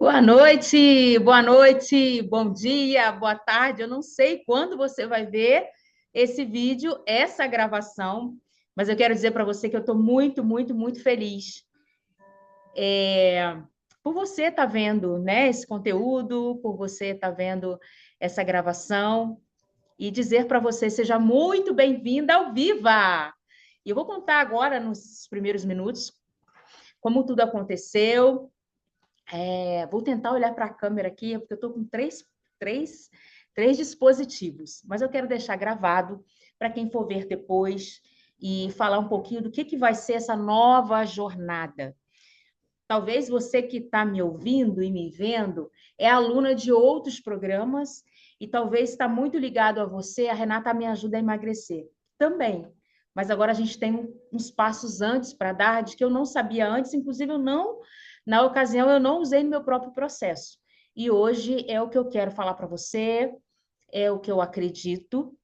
Boa noite, bom dia, boa tarde. Eu não sei quando você vai ver esse vídeo, essa gravação, mas eu quero dizer para você que eu estou muito, muito, muito feliz por você estar vendo, né, esse conteúdo, por você estar vendo essa gravação e dizer para você seja muito bem-vinda ao Viva. E eu vou contar agora, nos primeiros minutos, como tudo aconteceu. Vou tentar olhar para a câmera aqui, porque eu estou com três, três dispositivos, mas eu quero deixar gravado para quem for ver depois e falar um pouquinho do que vai ser essa nova jornada. Talvez você que está me ouvindo e me vendo é aluna de outros programas e talvez está muito ligado a você, a Renata me ajuda a emagrecer. Também. Mas agora a gente tem uns passos antes para dar, de que eu não sabia antes, inclusive na ocasião, eu não usei no meu próprio processo. E hoje é o que eu quero falar para você, é o que eu acredito,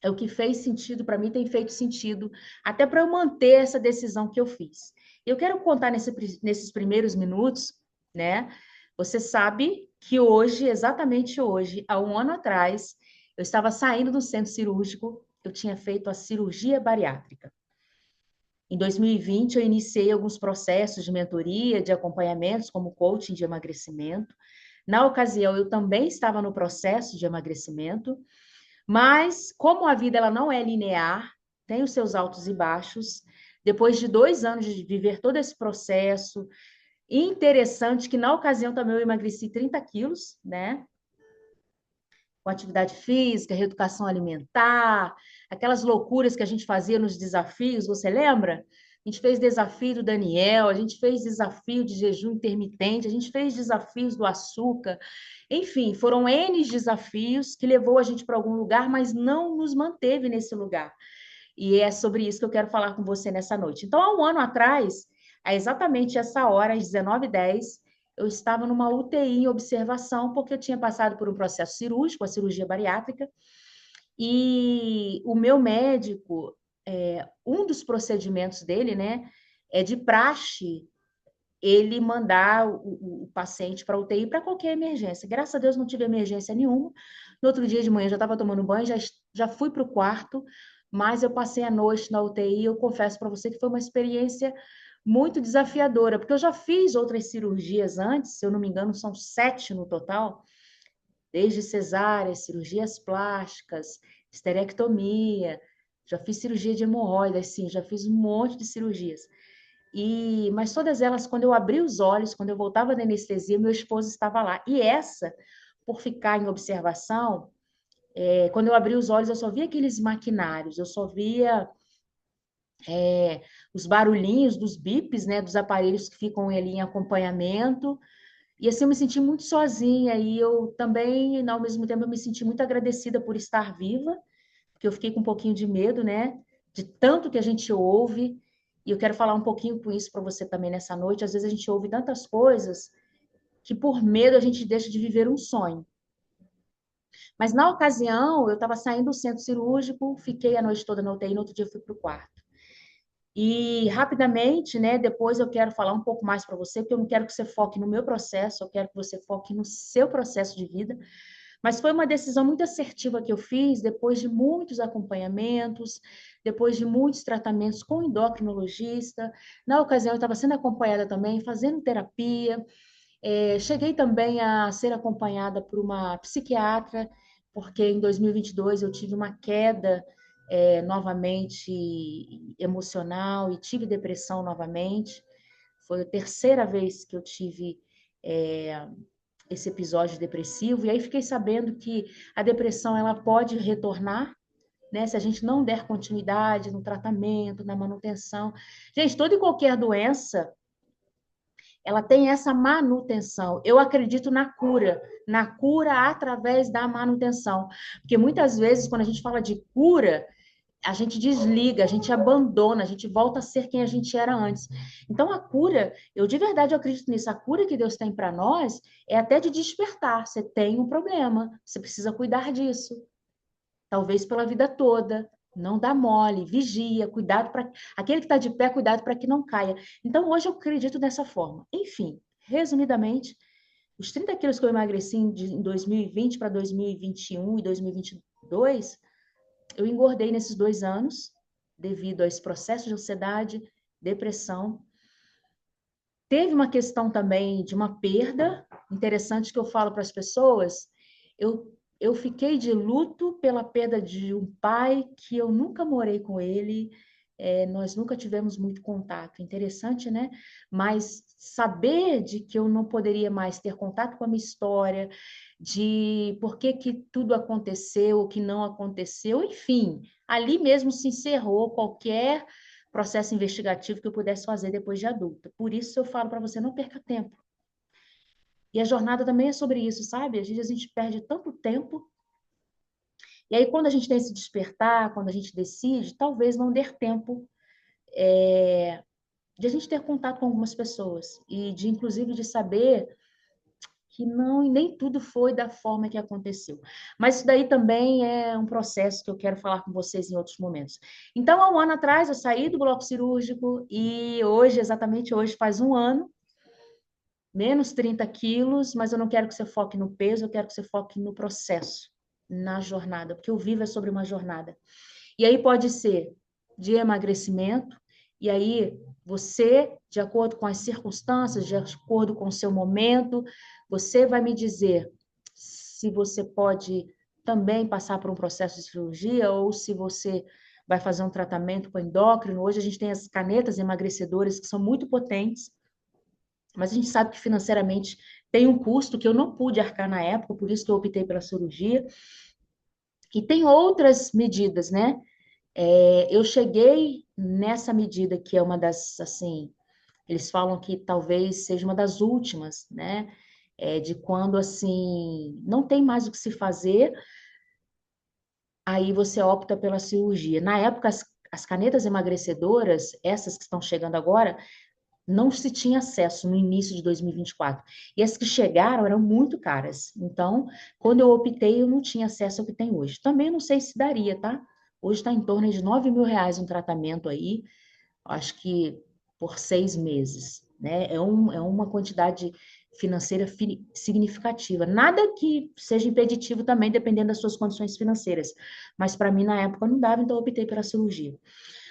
é o que fez sentido para mim, tem feito sentido, até para eu manter essa decisão que eu fiz. Eu quero contar nesses primeiros minutos, né? Você sabe que hoje, exatamente hoje, há um ano atrás, eu estava saindo do centro cirúrgico, eu tinha feito a cirurgia bariátrica. Em 2020, eu iniciei alguns processos de mentoria, de acompanhamentos, como coaching de emagrecimento. Na ocasião, eu também estava no processo de emagrecimento, mas como a vida ela não é linear, tem os seus altos e baixos. Depois de 2 anos de viver todo esse processo, interessante que na ocasião também eu emagreci 30 quilos, né? Com atividade física, reeducação alimentar, aquelas loucuras que a gente fazia nos desafios, você lembra? A gente fez desafio do Daniel, a gente fez desafio de jejum intermitente, a gente fez desafios do açúcar. Enfim, foram N desafios que levou a gente para algum lugar, mas não nos manteve nesse lugar. E é sobre isso que eu quero falar com você nessa noite. Então, há um ano atrás, a exatamente essa hora, às 19h10, eu estava numa UTI em observação, porque eu tinha passado por um processo cirúrgico, a cirurgia bariátrica, e o meu médico, um dos procedimentos dele, né, é de praxe ele mandar o paciente para UTI para qualquer emergência. Graças a Deus não tive emergência nenhuma. No outro dia de manhã já estava tomando banho, já fui para o quarto, mas eu passei a noite na UTI. Eu confesso para você que foi uma experiência muito desafiadora, porque eu já fiz outras cirurgias antes, se eu não me engano, são 7 no total, desde cesáreas, cirurgias plásticas, esterectomia, já fiz cirurgia de hemorroidas, sim, já fiz um monte de cirurgias. Mas todas elas, quando eu abri os olhos, quando eu voltava da anestesia, meu esposo estava lá. E essa, por ficar em observação, quando eu abri os olhos, eu só via aqueles maquinários, eu só via os barulhinhos dos bips, né, dos aparelhos que ficam ali em acompanhamento. E assim eu me senti muito sozinha. E eu também, ao mesmo tempo, eu me senti muito agradecida por estar viva, porque eu fiquei com um pouquinho de medo, né, de tanto que a gente ouve. E eu quero falar um pouquinho com isso para você também nessa noite. Às vezes a gente ouve tantas coisas que por medo a gente deixa de viver um sonho. Mas na ocasião, eu estava saindo do centro cirúrgico, fiquei a noite toda na UTI, no outro dia eu fui para o quarto. E rapidamente, né, depois eu quero falar um pouco mais para você, porque eu não quero que você foque no meu processo, eu quero que você foque no seu processo de vida. Mas foi uma decisão muito assertiva que eu fiz depois de muitos acompanhamentos, depois de muitos tratamentos com endocrinologista. Na ocasião, eu estava sendo acompanhada também, fazendo terapia. Cheguei também a ser acompanhada por uma psiquiatra, porque em 2022 eu tive uma queda novamente emocional e tive depressão novamente. Foi a terceira vez que eu tive esse episódio depressivo, e aí fiquei sabendo que a depressão ela pode retornar, né, se a gente não der continuidade no tratamento, na manutenção. Gente, toda e qualquer doença, ela tem essa manutenção. Eu acredito na cura através da manutenção, porque muitas vezes quando a gente fala de cura, a gente desliga, a gente abandona, a gente volta a ser quem a gente era antes. Então, a cura, eu de verdade acredito nisso, a cura que Deus tem para nós é até de despertar. Você tem um problema, você precisa cuidar disso. Talvez pela vida toda. Não dá mole, vigia, cuidado para. Aquele que está de pé, cuidado para que não caia. Então, hoje eu acredito dessa forma. Enfim, resumidamente, Os 30 quilos que eu emagreci em 2020 para 2021 e 2022, eu engordei nesses 2 anos, devido a esse processo de ansiedade, depressão. Teve uma questão também de uma perda, interessante que eu falo para as pessoas, eu fiquei de luto pela perda de um pai que eu nunca morei com ele, nós nunca tivemos muito contato. Interessante, né? Mas saber de que eu não poderia mais ter contato com a minha história, de por que que tudo aconteceu, o que não aconteceu, enfim, ali mesmo se encerrou qualquer processo investigativo que eu pudesse fazer depois de adulta. Por isso eu falo para você, não perca tempo. E a jornada também é sobre isso, sabe? Às vezes a gente perde tanto tempo, e aí quando a gente tem esse despertar, quando a gente decide, talvez não dê tempo de a gente ter contato com algumas pessoas, e de inclusive de saber que não, e nem tudo foi da forma que aconteceu. Mas isso daí também é um processo que eu quero falar com vocês em outros momentos. Então, há um ano atrás, eu saí do bloco cirúrgico e hoje, exatamente hoje, faz um ano, menos 30 quilos, mas eu não quero que você foque no peso, eu quero que você foque no processo, na jornada, porque o Viva é sobre uma jornada. E aí pode ser de emagrecimento, e aí você, de acordo com as circunstâncias, de acordo com o seu momento, você vai me dizer se você pode também passar por um processo de cirurgia ou se você vai fazer um tratamento com endócrino. Hoje a gente tem as canetas emagrecedoras que são muito potentes, mas a gente sabe que financeiramente tem um custo que eu não pude arcar na época, por isso que eu optei pela cirurgia. E tem outras medidas, né? Eu cheguei nessa medida que é uma das, assim, eles falam que talvez seja uma das últimas, né? De quando, assim, não tem mais o que se fazer, aí você opta pela cirurgia. Na época, as canetas emagrecedoras, essas que estão chegando agora, não se tinha acesso no início de 2024. E as que chegaram eram muito caras. Então, quando eu optei, eu não tinha acesso ao que tem hoje. Também não sei se daria, tá? Hoje está em torno de R$ 9.000 um tratamento aí, acho que por 6 meses, né? É uma quantidade financeira significativa. Nada que seja impeditivo também, dependendo das suas condições financeiras. Mas para mim, na época, não dava, então eu optei pela cirurgia.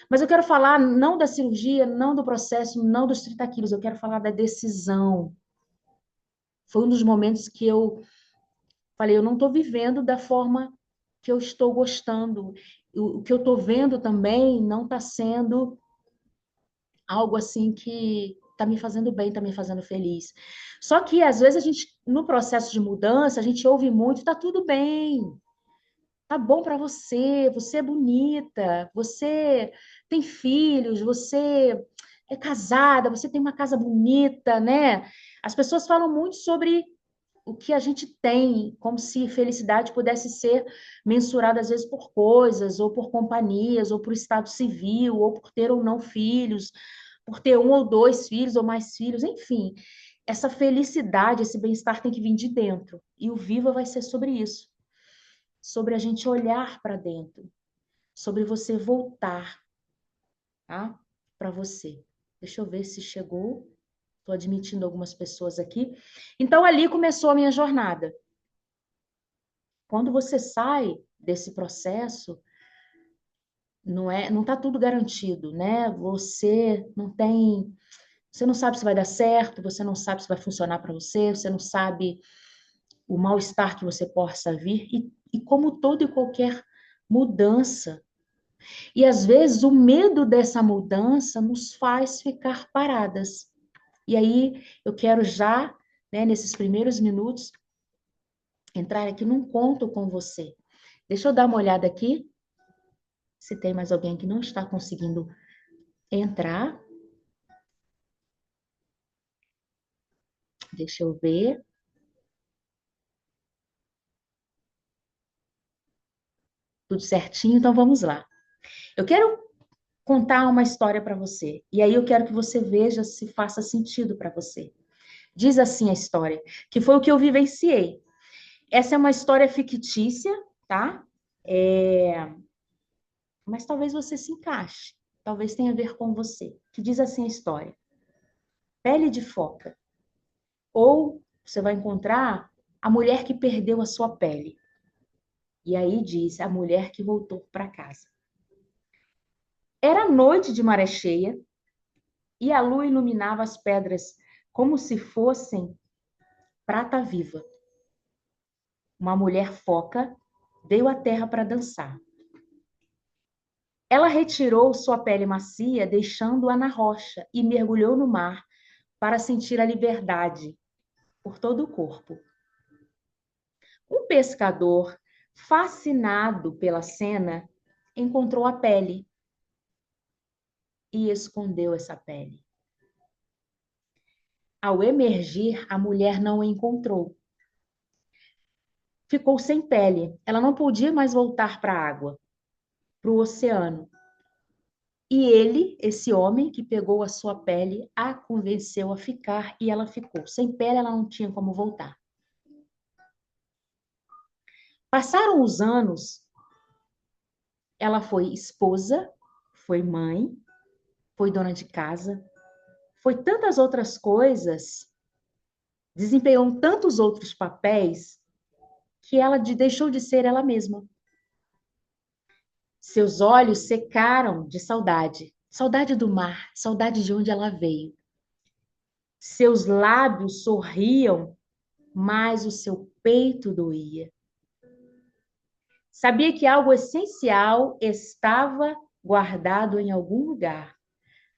Mas eu quero falar não da cirurgia, não do processo, não dos 30 quilos, eu quero falar da decisão. Foi um dos momentos que eu falei, eu não estou vivendo da forma que eu estou gostando. O que eu estou vendo também não está sendo algo assim que está me fazendo bem, está me fazendo feliz. Só que às vezes a gente, no processo de mudança, a gente ouve muito, tá tudo bem, tá bom para você, você é bonita, você tem filhos, você é casada, você tem uma casa bonita, né? As pessoas falam muito sobre o que a gente tem, como se felicidade pudesse ser mensurada às vezes por coisas, ou por companhias, ou por estado civil, ou por ter ou não filhos, por ter um ou dois filhos ou mais filhos, enfim. Essa felicidade, esse bem-estar tem que vir de dentro. E o Viva vai ser sobre isso, sobre a gente olhar para dentro, sobre você voltar, tá? Para você. Deixa eu ver se chegou. Estou admitindo algumas pessoas aqui. Então, ali começou a minha jornada. Quando você sai desse processo, não está tudo garantido, né? Você não sabe se vai dar certo, você não sabe se vai funcionar para você, você não sabe o mal-estar que você possa vir, e como toda e qualquer mudança. E às vezes o medo dessa mudança nos faz ficar paradas. E aí eu quero já, né, nesses primeiros minutos, entrar aqui num conto com você. Deixa eu dar uma olhada aqui, se tem mais alguém que não está conseguindo entrar. Deixa eu ver. Tudo certinho, então vamos lá. Eu quero contar uma história para você. E aí eu quero que você veja se faça sentido para você. Diz assim a história, que foi o que eu vivenciei. Essa é uma história fictícia, tá? Mas talvez você se encaixe. Talvez tenha a ver com você. Que diz assim a história: pele de foca ou você vai encontrar a mulher que perdeu a sua pele. E aí diz a mulher que voltou para casa. Era noite de maré cheia e a lua iluminava as pedras como se fossem prata viva. Uma mulher foca veio à terra para dançar. Ela retirou sua pele macia, deixando-a na rocha, e mergulhou no mar para sentir a liberdade por todo o corpo. Um pescador, fascinado pela cena, encontrou a pele e escondeu essa pele. Ao emergir, a mulher não a encontrou. Ficou sem pele. Ela não podia mais voltar para a água, para o oceano. E ele, esse homem que pegou a sua pele, a convenceu a ficar e ela ficou. Sem pele, ela não tinha como voltar. Passaram os anos, ela foi esposa, foi mãe, foi dona de casa, foi tantas outras coisas, desempenhou tantos outros papéis, que ela deixou de ser ela mesma. Seus olhos secaram de saudade, saudade do mar, saudade de onde ela veio. Seus lábios sorriam, mas o seu peito doía. Sabia que algo essencial estava guardado em algum lugar,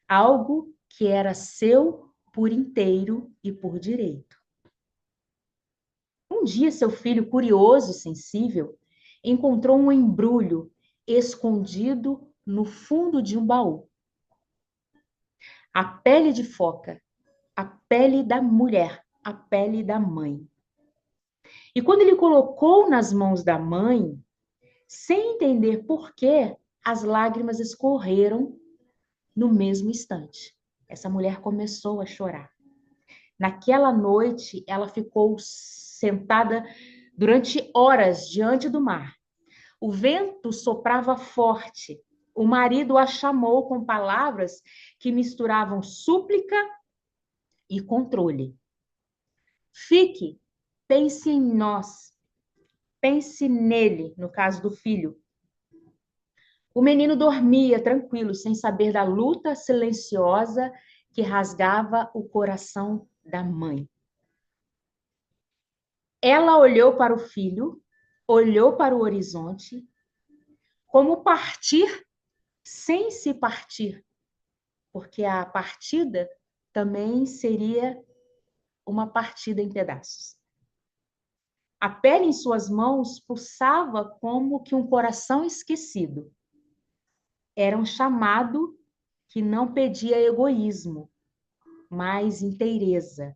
algo que era seu por inteiro e por direito. Um dia, seu filho, curioso e sensível, encontrou um embrulho escondido no fundo de um baú. A pele de foca, a pele da mulher, a pele da mãe. E quando ele colocou nas mãos da mãe, sem entender por quê, as lágrimas escorreram no mesmo instante. Essa mulher começou a chorar. Naquela noite, ela ficou sentada durante horas diante do mar. O vento soprava forte. O marido a chamou com palavras que misturavam súplica e controle. Fique, pense em nós, pense nele, no caso do filho. O menino dormia tranquilo, sem saber da luta silenciosa que rasgava o coração da mãe. Ela olhou para o filho, olhou para o horizonte, como partir sem se partir, porque a partida também seria uma partida em pedaços. A pele em suas mãos pulsava como que um coração esquecido. Era um chamado que não pedia egoísmo, mas inteireza.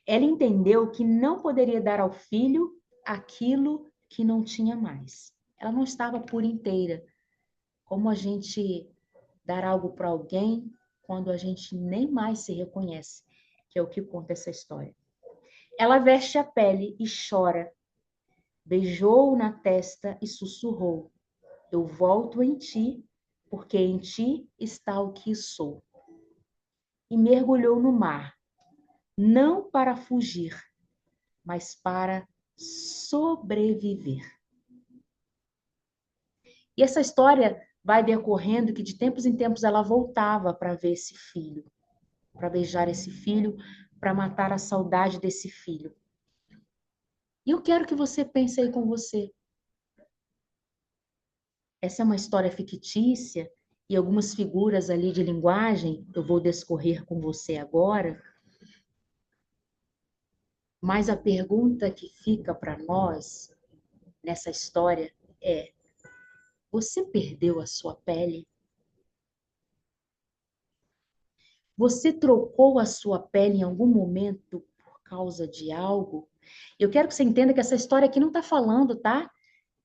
Ela entendeu que não poderia dar ao filho aquilo que não tinha mais. Ela não estava por inteira. Como a gente dar algo para alguém quando a gente nem mais se reconhece, que é o que conta essa história. Ela veste a pele e chora. Beijou-o na testa e sussurrou: eu volto em ti, porque em ti está o que sou. E mergulhou no mar, não para fugir, mas para sobreviver. E essa história vai decorrendo que de tempos em tempos ela voltava para ver esse filho, para beijar esse filho, para matar a saudade desse filho. E eu quero que você pense aí com você. Essa é uma história fictícia e algumas figuras ali de linguagem eu vou discorrer com você agora. Mas a pergunta que fica para nós nessa história é: você perdeu a sua pele? Você trocou a sua pele em algum momento por causa de algo? Eu quero que você entenda que essa história aqui não está falando, tá?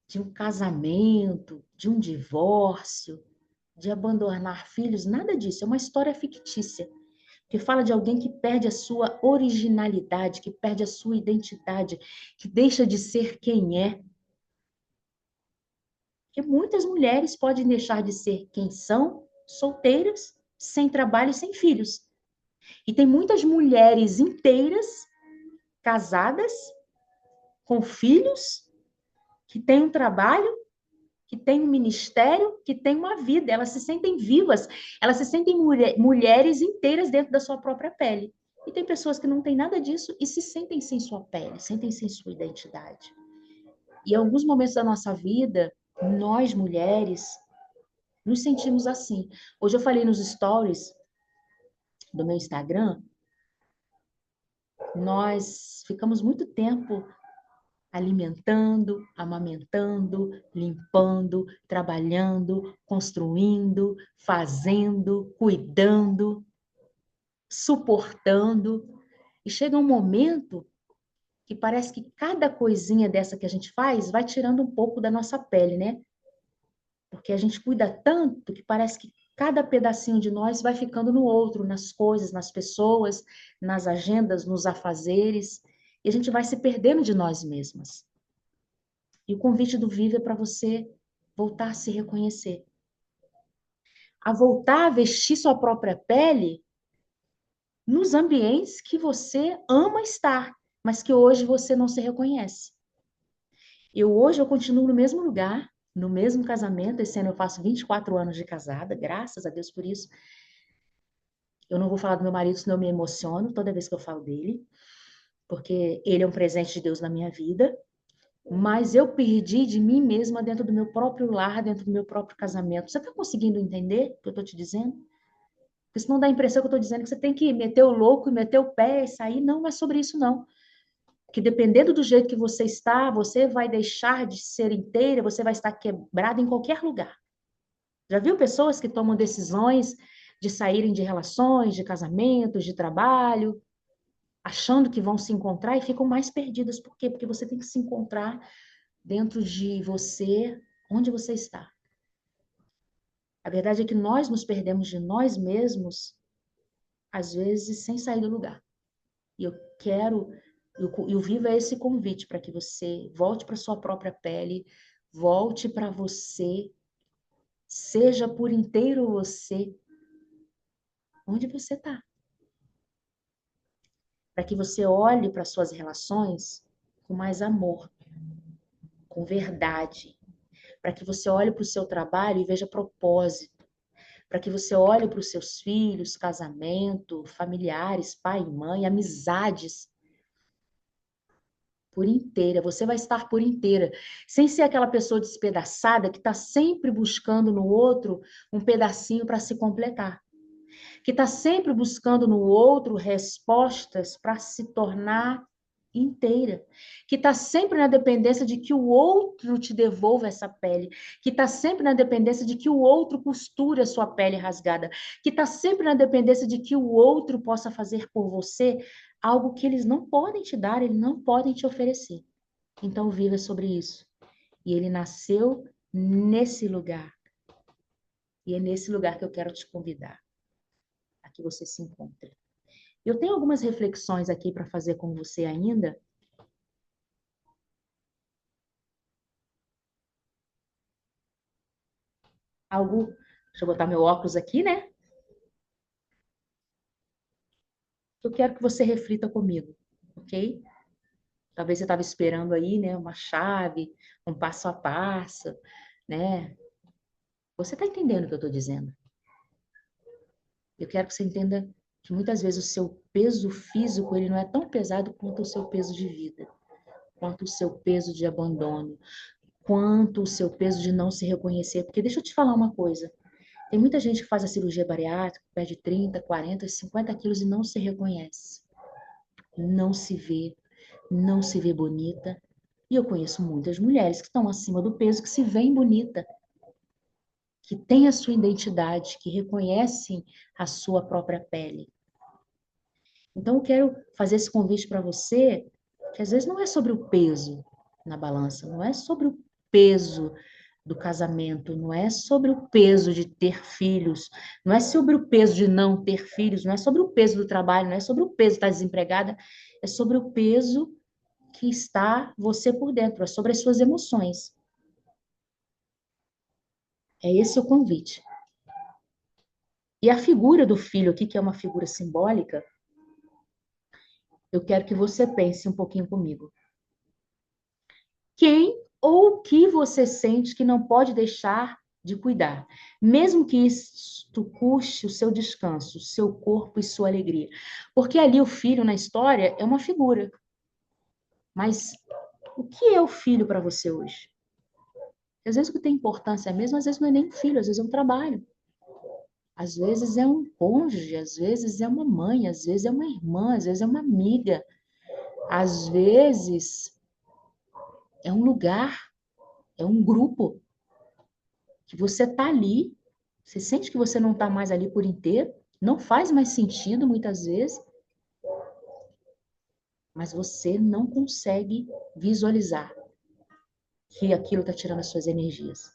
De um casamento, de um divórcio, de abandonar filhos, nada disso. É uma história fictícia, que fala de alguém que perde a sua originalidade, que perde a sua identidade, que deixa de ser quem é. Porque muitas mulheres podem deixar de ser quem são, solteiras, sem trabalho e sem filhos. E tem muitas mulheres inteiras casadas, com filhos, que têm um trabalho, que têm um ministério, que têm uma vida. Elas se sentem vivas, elas se sentem mulheres inteiras dentro da sua própria pele. E tem pessoas que não têm nada disso e se sentem sem sua pele, sentem sem sua identidade. E em alguns momentos da nossa vida, nós mulheres nos sentimos assim. Hoje eu falei nos stories do meu Instagram, nós ficamos muito tempo alimentando, amamentando, limpando, trabalhando, construindo, fazendo, cuidando, suportando. E chega um momento que parece que cada coisinha dessa que a gente faz vai tirando um pouco da nossa pele, né? Porque a gente cuida tanto que parece que cada pedacinho de nós vai ficando no outro, nas coisas, nas pessoas, nas agendas, nos afazeres, e a gente vai se perdendo de nós mesmas. E o convite do Viva é para você voltar a se reconhecer, a voltar a vestir sua própria pele nos ambientes que você ama estar, mas que hoje você não se reconhece. Hoje eu continuo no mesmo lugar, no mesmo casamento. Esse ano eu faço 24 anos de casada, graças a Deus por isso. Eu não vou falar do meu marido, senão eu me emociono toda vez que eu falo dele, porque ele é um presente de Deus na minha vida. Mas eu perdi de mim mesma dentro do meu próprio lar, dentro do meu próprio casamento. Você está conseguindo entender o que eu estou te dizendo? Porque senão dá a impressão que eu estou dizendo que você tem que meter o louco e meter o pé e sair. Não, não é sobre isso, não. Que dependendo do jeito que você está, você vai deixar de ser inteira, você vai estar quebrada em qualquer lugar. Já viu pessoas que tomam decisões de saírem de relações, de casamentos, de trabalho, achando que vão se encontrar e ficam mais perdidas. Por quê? Porque você tem que se encontrar dentro de você, onde você está. A verdade é que nós nos perdemos de nós mesmos, às vezes, sem sair do lugar. E eu quero, e o Viva é esse convite para que você volte para sua própria pele, volte para você, seja por inteiro você, onde você está. Para que você olhe para suas relações com mais amor, com verdade. Para que você olhe para o seu trabalho e veja propósito. Para que você olhe para os seus filhos, casamento, familiares, pai e mãe, amizades, por inteira. Você vai estar por inteira, sem ser aquela pessoa despedaçada que está sempre buscando no outro um pedacinho para se completar, que está sempre buscando no outro respostas para se tornar inteira, que está sempre na dependência de que o outro te devolva essa pele, que está sempre na dependência de que o outro costure a sua pele rasgada, que está sempre na dependência de que o outro possa fazer por você algo que eles não podem te dar, eles não podem te oferecer. Então, viva sobre isso. E ele nasceu nesse lugar. E é nesse lugar que eu quero te convidar, a que você se encontre. Eu tenho algumas reflexões aqui para fazer com você ainda. Algo. Deixa eu botar meu óculos aqui, né? Eu quero que você reflita comigo, ok? Talvez você estava esperando aí, né? Uma chave, um passo a passo, né? Você está entendendo o que eu estou dizendo? Eu quero que você entenda que muitas vezes o seu peso físico ele não é tão pesado quanto o seu peso de vida, quanto o seu peso de abandono, quanto o seu peso de não se reconhecer. Porque deixa eu te falar uma coisa. Tem muita gente que faz a cirurgia bariátrica, perde 30, 40, 50 quilos e não se reconhece. Não se vê bonita. E eu conheço muitas mulheres que estão acima do peso, que se veem bonita, que têm a sua identidade, que reconhecem a sua própria pele. Então, eu quero fazer esse convite para você, que às vezes não é sobre o peso na balança, não é sobre o peso do casamento, não é sobre o peso de ter filhos, não é sobre o peso de não ter filhos, não é sobre o peso do trabalho, não é sobre o peso de estar desempregada, é sobre o peso que está você por dentro, é sobre as suas emoções. É esse o convite. E a figura do filho aqui, que é uma figura simbólica, eu quero que você pense um pouquinho comigo. Quem ou o que você sente que não pode deixar de cuidar, mesmo que isto custe o seu descanso, o seu corpo e sua alegria? Porque ali o filho na história é uma figura, mas o que é o filho para você hoje? Às vezes o que tem importância mesmo, às vezes não é nem um filho, às vezes é um trabalho. Às vezes é um cônjuge, às vezes é uma mãe, às vezes é uma irmã, às vezes é uma amiga, às vezes é um lugar, é um grupo que você está ali, você sente que você não está mais ali por inteiro, não faz mais sentido muitas vezes, mas você não consegue visualizar que aquilo está tirando as suas energias.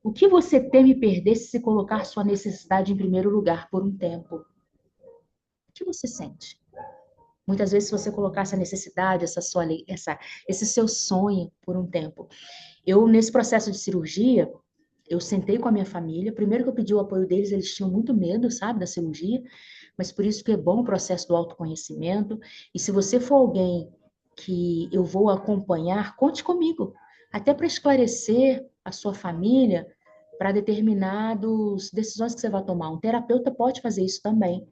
O que você teme perder se colocar sua necessidade em primeiro lugar por um tempo? O que você sente? Muitas vezes, se você colocar essa necessidade, esse seu sonho por um tempo. Eu, nesse processo de cirurgia, eu sentei com a minha família. Primeiro que eu pedi o apoio deles, eles tinham muito medo, sabe, da cirurgia. Mas por isso que é bom o processo do autoconhecimento. E se você for alguém que eu vou acompanhar, conte comigo. Até para esclarecer a sua família para determinadas decisões que você vai tomar. Um terapeuta pode fazer isso também.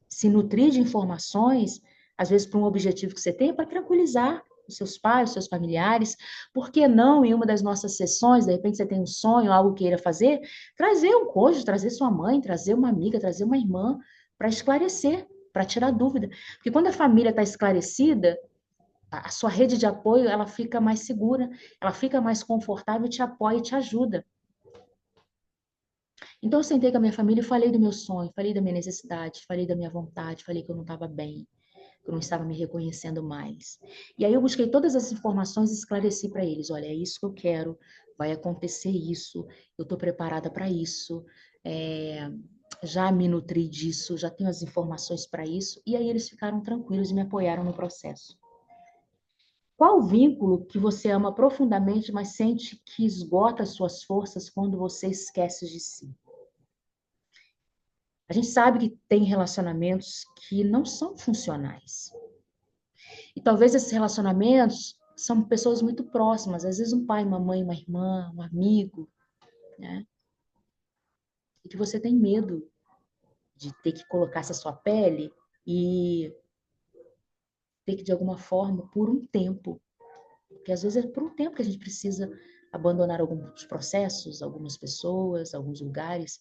Se nutrir de informações, às vezes para um objetivo que você tem, para tranquilizar os seus pais, os seus familiares. Por que não, em uma das nossas sessões, de repente você tem um sonho, algo que queira fazer, trazer um cônjuge, trazer sua mãe, trazer uma amiga, trazer uma irmã, para esclarecer, para tirar dúvida. Porque quando a família está esclarecida, a sua rede de apoio, ela fica mais segura, ela fica mais confortável, te apoia e te ajuda. Então, eu sentei com a minha família e falei do meu sonho, falei da minha necessidade, falei da minha vontade, falei que eu não estava bem, que eu não estava me reconhecendo mais. E aí eu busquei todas as informações e esclareci para eles: olha, é isso que eu quero, vai acontecer isso, eu estou preparada para isso, é, já me nutri disso, já tenho as informações para isso. E aí eles ficaram tranquilos e me apoiaram no processo. Qual o vínculo que você ama profundamente, mas sente que esgota suas forças quando você esquece de si? A gente sabe que tem relacionamentos que não são funcionais. E talvez esses relacionamentos são pessoas muito próximas, às vezes um pai, uma mãe, uma irmã, um amigo, né? E que você tem medo de ter que colocar essa sua pele e ter que, de alguma forma, por um tempo, porque às vezes é por um tempo que a gente precisa abandonar alguns processos, algumas pessoas, alguns lugares,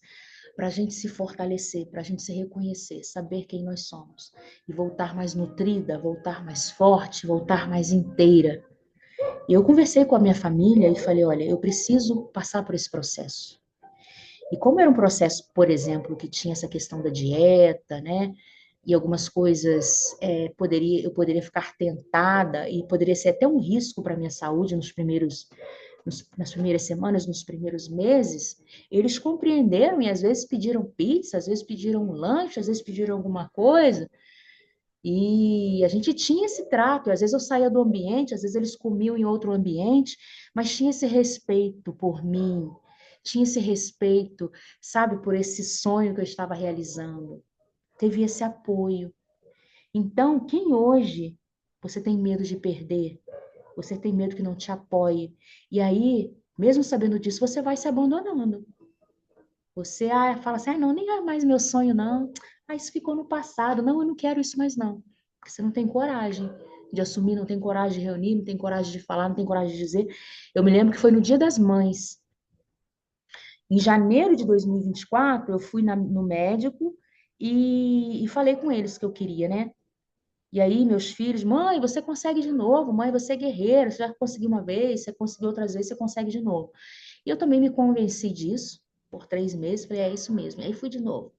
para a gente se fortalecer, para a gente se reconhecer, saber quem nós somos e voltar mais nutrida, voltar mais forte, voltar mais inteira. E eu conversei com a minha família e falei: olha, eu preciso passar por esse processo. E como era um processo, por exemplo, que tinha essa questão da dieta, né? E algumas coisas eu poderia ficar tentada e poderia ser até um risco para a minha saúde nas primeiras semanas, nos primeiros meses, eles compreenderam e às vezes pediram pizza, às vezes pediram um lanche, às vezes pediram alguma coisa. E a gente tinha esse trato, às vezes eu saía do ambiente, às vezes eles comiam em outro ambiente, mas tinha esse respeito por mim, tinha esse respeito, sabe, por esse sonho que eu estava realizando. Teve esse apoio. Então, quem hoje você tem medo de perder, você tem medo que não te apoie, e aí, mesmo sabendo disso, você vai se abandonando. Você fala assim: não, nem é mais meu sonho, não. Isso ficou no passado. Não, eu não quero isso mais, não. Porque você não tem coragem de assumir, não tem coragem de reunir, não tem coragem de falar, não tem coragem de dizer. Eu me lembro que foi no Dia das Mães. Em janeiro de 2024, eu fui no médico e falei com eles que eu queria, né? E aí, meus filhos: mãe, você consegue de novo, mãe, você é guerreira, você já conseguiu uma vez, você conseguiu outras vezes, você consegue de novo. E eu também me convenci disso por 3 meses, falei: é isso mesmo. E aí fui de novo.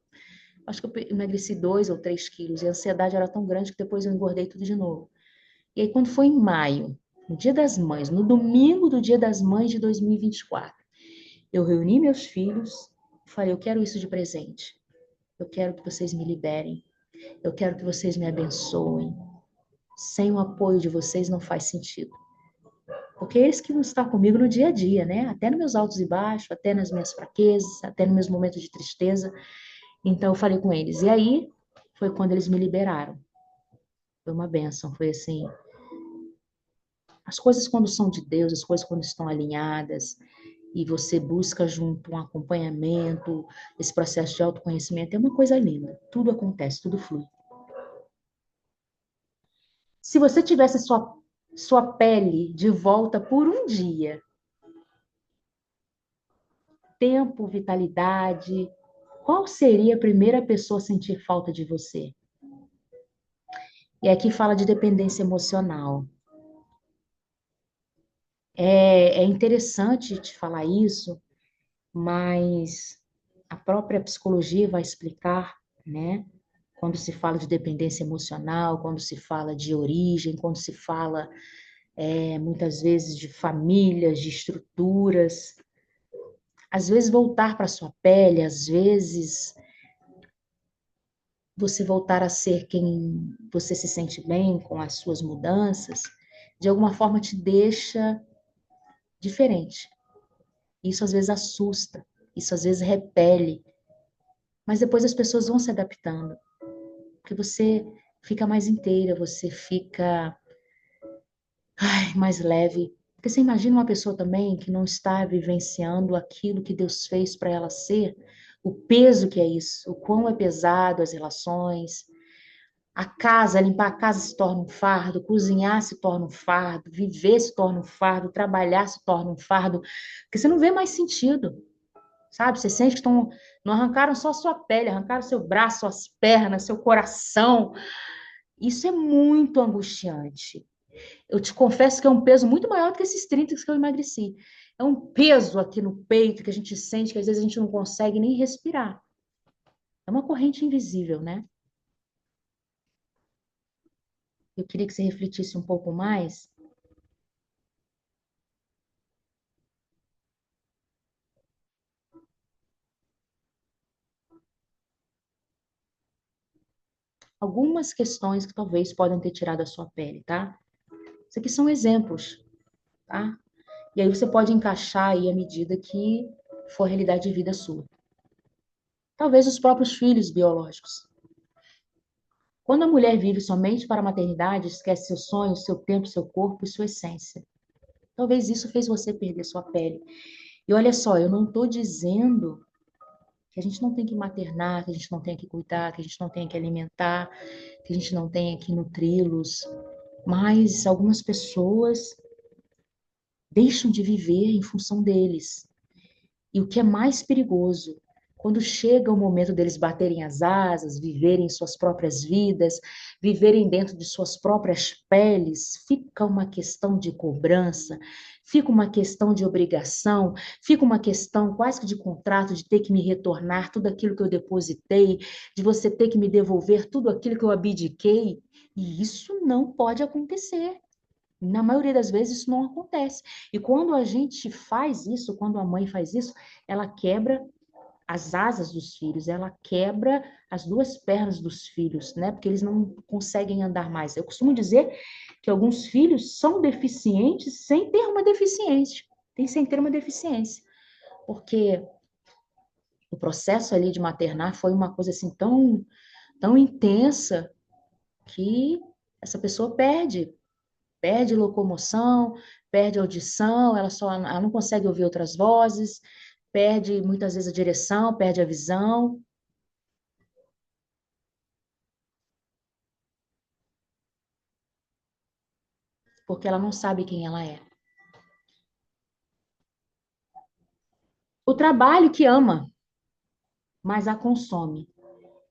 Acho que eu emagreci 2 ou 3 quilos, e a ansiedade era tão grande que depois eu engordei tudo de novo. E aí, quando foi em maio, no Dia das Mães, no domingo do Dia das Mães de 2024, eu reuni meus filhos e falei: eu quero isso de presente. Eu quero que vocês me liberem. Eu quero que vocês me abençoem. Sem o apoio de vocês não faz sentido. Porque eles que vão estar comigo no dia a dia, né? Até nos meus altos e baixos, até nas minhas fraquezas, até nos meus momentos de tristeza. Então eu falei com eles. E aí foi quando eles me liberaram. Foi uma bênção, foi assim, as coisas quando são de Deus, as coisas quando estão alinhadas, e você busca junto um acompanhamento, esse processo de autoconhecimento é uma coisa linda. Tudo acontece, tudo flui. Se você tivesse sua pele de volta por um dia, tempo, vitalidade, qual seria a primeira pessoa a sentir falta de você? E aqui fala de dependência emocional. É interessante te falar isso, mas a própria psicologia vai explicar, né? Quando se fala de dependência emocional, quando se fala de origem, quando se fala muitas vezes de famílias, de estruturas, às vezes voltar para sua pele, às vezes você voltar a ser quem você se sente bem com as suas mudanças, de alguma forma te deixa diferente. Isso às vezes assusta, isso às vezes repele, mas depois as pessoas vão se adaptando, porque você fica mais inteira, você fica mais leve. Porque você imagina uma pessoa também que não está vivenciando aquilo que Deus fez para ela ser, o peso que é isso, o quão é pesado as relações, a casa, limpar a casa se torna um fardo, cozinhar se torna um fardo, viver se torna um fardo, trabalhar se torna um fardo, porque você não vê mais sentido, sabe? Você sente que não arrancaram só a sua pele, arrancaram seu braço, suas pernas, seu coração. Isso é muito angustiante. Eu te confesso que é um peso muito maior do que esses 30 que eu emagreci. É um peso aqui no peito que a gente sente que às vezes a gente não consegue nem respirar. É uma corrente invisível, né? Eu queria que você refletisse um pouco mais. Algumas questões que talvez podem ter tirado a sua pele, tá? Isso aqui são exemplos, tá? E aí você pode encaixar aí à medida que for a realidade de vida sua. Talvez os próprios filhos biológicos. Quando a mulher vive somente para a maternidade, esquece seus sonhos, seu tempo, seu corpo e sua essência. Talvez isso fez você perder sua pele. E olha só, eu não estou dizendo que a gente não tem que maternar, que a gente não tem que cuidar, que a gente não tem que alimentar, que a gente não tem que nutri-los, mas algumas pessoas deixam de viver em função deles. E o que é mais perigoso, quando chega o momento deles baterem as asas, viverem suas próprias vidas, viverem dentro de suas próprias peles, fica uma questão de cobrança, fica uma questão de obrigação, fica uma questão quase que de contrato, de ter que me retornar tudo aquilo que eu depositei, de você ter que me devolver tudo aquilo que eu abdiquei. E isso não pode acontecer. Na maioria das vezes isso não acontece. E quando a gente faz isso, quando a mãe faz isso, ela quebra as asas dos filhos, ela quebra as duas pernas dos filhos, né? Porque eles não conseguem andar mais. Eu costumo dizer que alguns filhos são deficientes sem ter uma deficiência, tem sem ter uma deficiência, porque o processo ali de maternar foi uma coisa assim tão intensa que essa pessoa perde locomoção, perde audição, ela não consegue ouvir outras vozes, perde muitas vezes a direção, perde a visão, porque ela não sabe quem ela é. O trabalho que ama, mas a consome.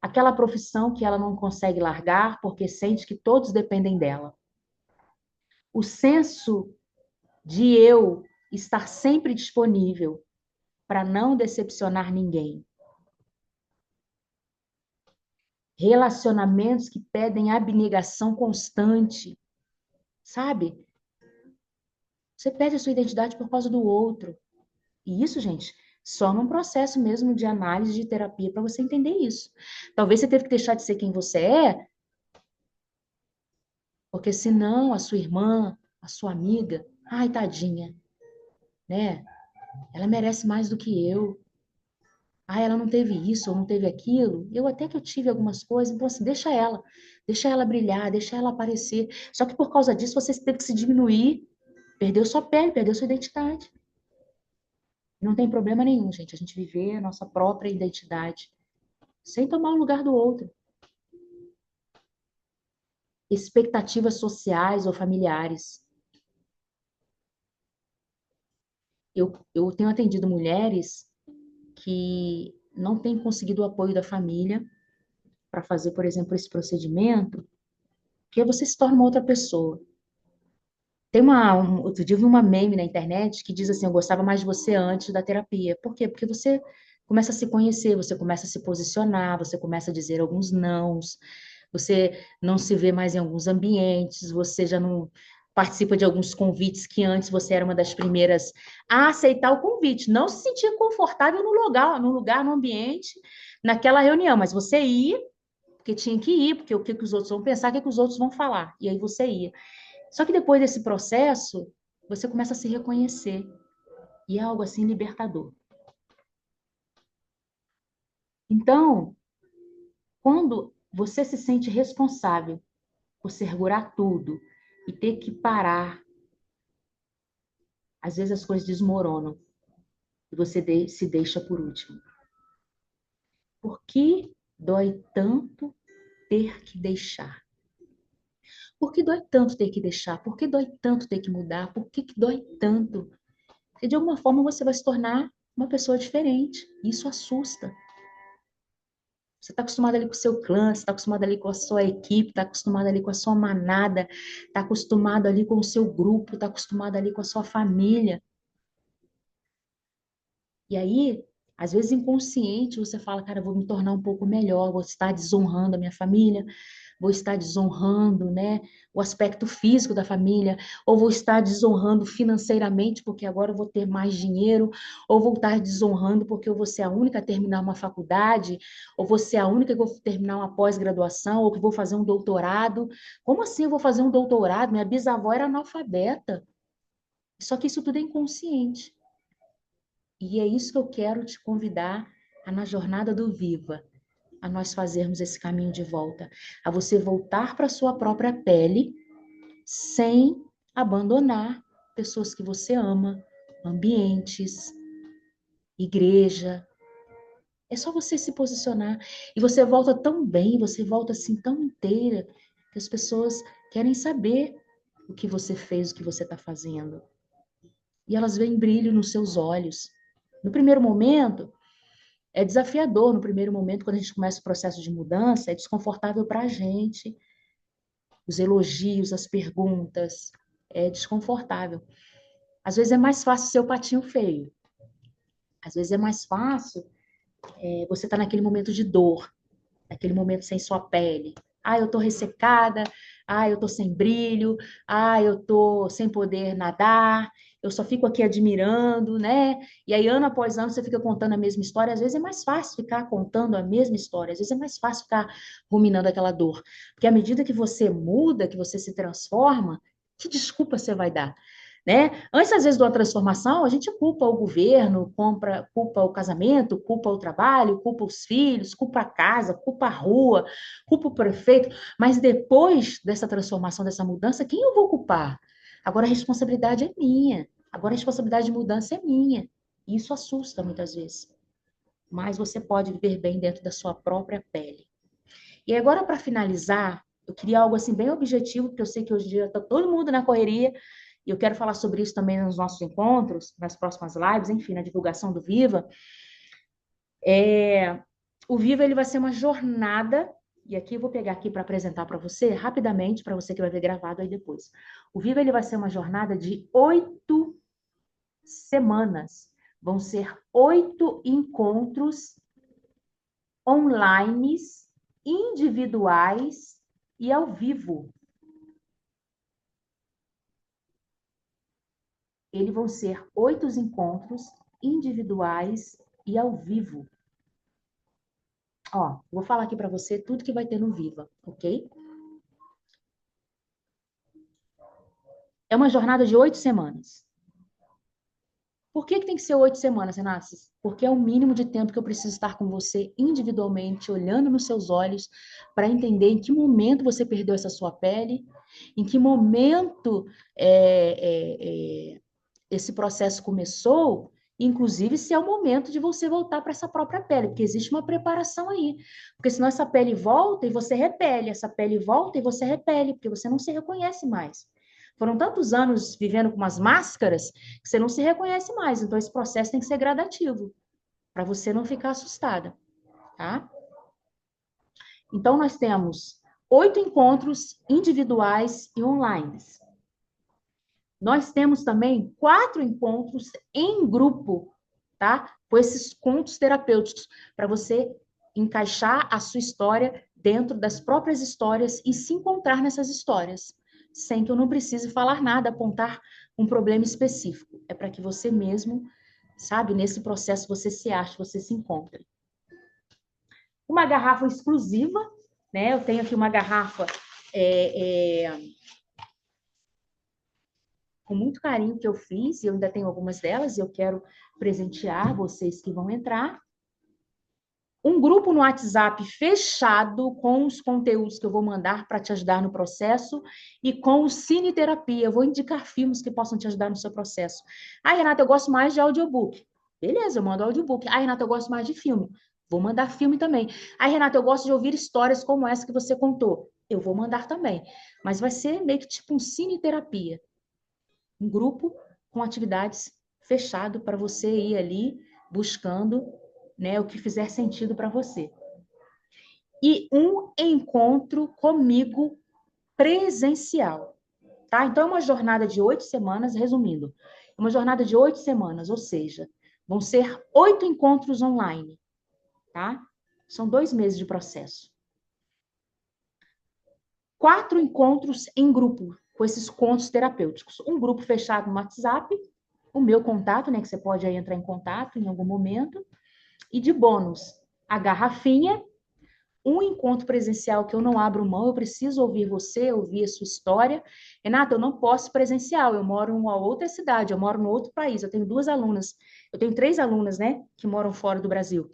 Aquela profissão que ela não consegue largar porque sente que todos dependem dela. O senso de eu estar sempre disponível para não decepcionar ninguém. Relacionamentos que pedem abnegação constante, sabe? Você perde a sua identidade por causa do outro. E isso, gente, só num processo mesmo de análise de terapia para você entender isso. Talvez você teve que deixar de ser quem você é, porque senão a sua irmã, a sua amiga, ai, tadinha, né? Ela merece mais do que eu. Ah, ela não teve isso, ou não teve aquilo. Eu até que eu tive algumas coisas. Então, assim, deixa ela brilhar, deixa ela aparecer. Só que por causa disso, você teve que se diminuir, perdeu sua pele, perdeu sua identidade. Não tem problema nenhum, gente, a gente viver a nossa própria identidade, sem tomar o lugar do outro. Expectativas sociais ou familiares. Eu tenho atendido mulheres que não têm conseguido o apoio da família para fazer, por exemplo, esse procedimento, que você se torna uma outra pessoa. Outro dia eu vi uma meme na internet que diz assim, eu gostava mais de você antes da terapia. Por quê? Porque você começa a se conhecer, você começa a se posicionar, você começa a dizer alguns nãos, você não se vê mais em alguns ambientes, você já não participa de alguns convites que antes você era uma das primeiras a aceitar o convite, não se sentia confortável no ambiente, naquela reunião, mas você ia porque tinha que ir, porque o que que os outros vão pensar, o que que os outros vão falar, e aí você ia. Só que depois desse processo, você começa a se reconhecer. E é algo assim libertador. Então, quando você se sente responsável por segurar tudo e ter que parar, às vezes as coisas desmoronam e você se deixa por último. Por que dói tanto ter que deixar? Por que dói tanto ter que deixar? Por que dói tanto ter que mudar? Por que dói tanto? Porque de alguma forma você vai se tornar uma pessoa diferente. Isso assusta. Você está acostumado ali com o seu clã, você está acostumado ali com a sua equipe, está acostumado ali com a sua manada, está acostumado ali com o seu grupo, está acostumado ali com a sua família. E aí, às vezes inconsciente, você fala, cara, eu vou me tornar um pouco melhor, vou estar desonrando a minha família, vou estar desonrando, né, o aspecto físico da família, ou vou estar desonrando financeiramente, porque agora eu vou ter mais dinheiro, ou vou estar desonrando porque eu vou ser a única a terminar uma faculdade, ou vou ser a única que vou terminar uma pós-graduação, ou que vou fazer um doutorado. Como assim eu vou fazer um doutorado? Minha bisavó era analfabeta. Só que isso tudo é inconsciente. E é isso que eu quero te convidar na jornada do Viva, a nós fazermos esse caminho de volta, a você voltar para a sua própria pele sem abandonar pessoas que você ama, ambientes, igreja. É só você se posicionar e você volta tão bem, você volta assim tão inteira que as pessoas querem saber o que você fez, o que você está fazendo. E elas veem brilho nos seus olhos. No primeiro momento, é desafiador no primeiro momento, quando a gente começa o processo de mudança, é desconfortável para a gente. Os elogios, as perguntas, é desconfortável. Às vezes é mais fácil ser o patinho feio. Às vezes é mais fácil você estar naquele momento de dor, naquele momento sem sua pele. Ah, eu tô ressecada, ah, eu tô sem brilho, ah, eu tô sem poder nadar, eu só fico aqui admirando, né? E aí, ano após ano, você fica contando a mesma história. Às vezes é mais fácil ficar contando a mesma história, às vezes é mais fácil ficar ruminando aquela dor. Porque à medida que você muda, que você se transforma, que desculpa você vai dar? Né? Antes, às vezes, de uma transformação, a gente culpa o governo, culpa o casamento, culpa o trabalho, culpa os filhos, culpa a casa, culpa a rua, culpa o prefeito. Mas depois dessa transformação, dessa mudança, quem eu vou culpar? Agora a responsabilidade é minha. Agora a responsabilidade de mudança é minha. E isso assusta muitas vezes. Mas você pode viver bem dentro da sua própria pele. E agora, para finalizar, eu queria algo assim bem objetivo, porque eu sei que hoje em dia está todo mundo na correria, e eu quero falar sobre isso também nos nossos encontros, nas próximas lives, enfim, na divulgação do Viva. O Viva ele vai ser uma jornada, e aqui eu vou pegar aqui para apresentar para você, rapidamente, para você que vai ver gravado aí depois. O Viva ele vai ser uma jornada de 8 semanas. Vão ser 8 encontros online, individuais e ao vivo. Eles vão ser 8 encontros individuais e ao vivo. Ó, vou falar aqui para você tudo que vai ter no Viva, ok? É uma jornada de 8 semanas. Por que tem que ser 8 semanas, Renata? Porque é o mínimo de tempo que eu preciso estar com você individualmente, olhando nos seus olhos, para entender em que momento você perdeu essa sua pele, em que momento esse processo começou, inclusive se é o momento de você voltar para essa própria pele, porque existe uma preparação aí. Porque senão essa pele volta e você repele, essa pele volta e você repele, porque você não se reconhece mais. Foram tantos anos vivendo com umas máscaras que você não se reconhece mais. Então, esse processo tem que ser gradativo, para você não ficar assustada, tá? Então, nós temos 8 encontros individuais e online. Nós temos também 4 encontros em grupo, tá? Com esses contos terapêuticos, para você encaixar a sua história dentro das próprias histórias e se encontrar nessas histórias, sem que eu não precise falar nada, apontar um problema específico. É para que você mesmo, sabe, nesse processo você se ache, você se encontre. Uma garrafa exclusiva, né? Eu tenho aqui uma garrafa com muito carinho que eu fiz, e eu ainda tenho algumas delas, e eu quero presentear vocês que vão entrar. Um grupo no WhatsApp fechado com os conteúdos que eu vou mandar para te ajudar no processo e com o Cine Terapia. Eu vou indicar filmes que possam te ajudar no seu processo. Ah, Renata, eu gosto mais de audiobook. Beleza, eu mando audiobook. Ah, Renata, eu gosto mais de filme. Vou mandar filme também. Ah, Renata, eu gosto de ouvir histórias como essa que você contou. Eu vou mandar também. Mas vai ser meio que tipo um Cine Terapia. Um grupo com atividades fechado para você ir ali buscando, né, o que fizer sentido para você. E um encontro comigo presencial, tá? Então, é uma jornada de 8 semanas, resumindo, é uma jornada de 8 semanas, ou seja, vão ser 8 encontros online, tá? São 2 meses de processo. 4 encontros em grupo, com esses contos terapêuticos. Um grupo fechado no WhatsApp, o meu contato, né, que você pode aí entrar em contato em algum momento, e de bônus, a garrafinha, um encontro presencial que eu não abro mão, eu preciso ouvir você, ouvir a sua história. Renata, eu não posso presencial, eu moro em uma outra cidade, eu moro em outro país, eu tenho 2 alunas, eu tenho 3 alunas, né, que moram fora do Brasil.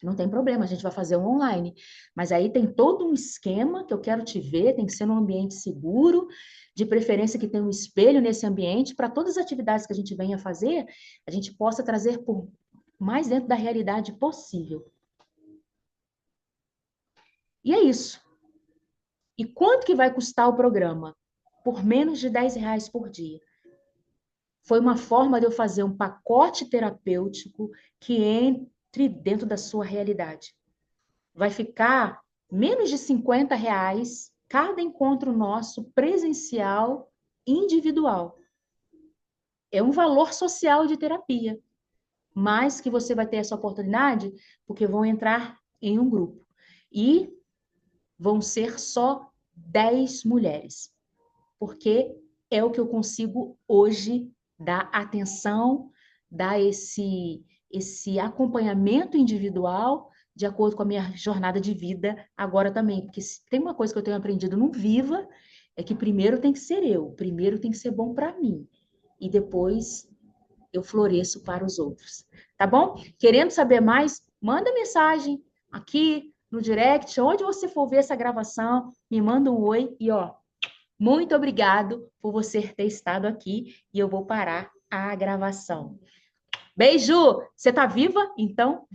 Não tem problema, a gente vai fazer um online. Mas aí tem todo um esquema que eu quero te ver, tem que ser num ambiente seguro, de preferência que tenha um espelho nesse ambiente, para todas as atividades que a gente venha fazer, a gente possa trazer por mais dentro da realidade possível. E é isso. E quanto que vai custar o programa? Por menos de R$ 10 por dia. Foi uma forma de eu fazer um pacote terapêutico que entre dentro da sua realidade. Vai ficar menos de R$ 50 cada encontro nosso presencial individual. É um valor social de terapia, mas que você vai ter essa oportunidade porque vão entrar em um grupo. E vão ser só 10 mulheres, porque é o que eu consigo hoje dar atenção, dar esse acompanhamento individual de acordo com a minha jornada de vida agora também. Porque se tem uma coisa que eu tenho aprendido no Viva, é que primeiro tem que ser eu, primeiro tem que ser bom para mim, e depois eu floresço para os outros. Tá bom? Querendo saber mais, manda mensagem aqui no direct, onde você for ver essa gravação, me manda um oi e ó, muito obrigado por você ter estado aqui e eu vou parar a gravação. Beijo! Você tá viva? Então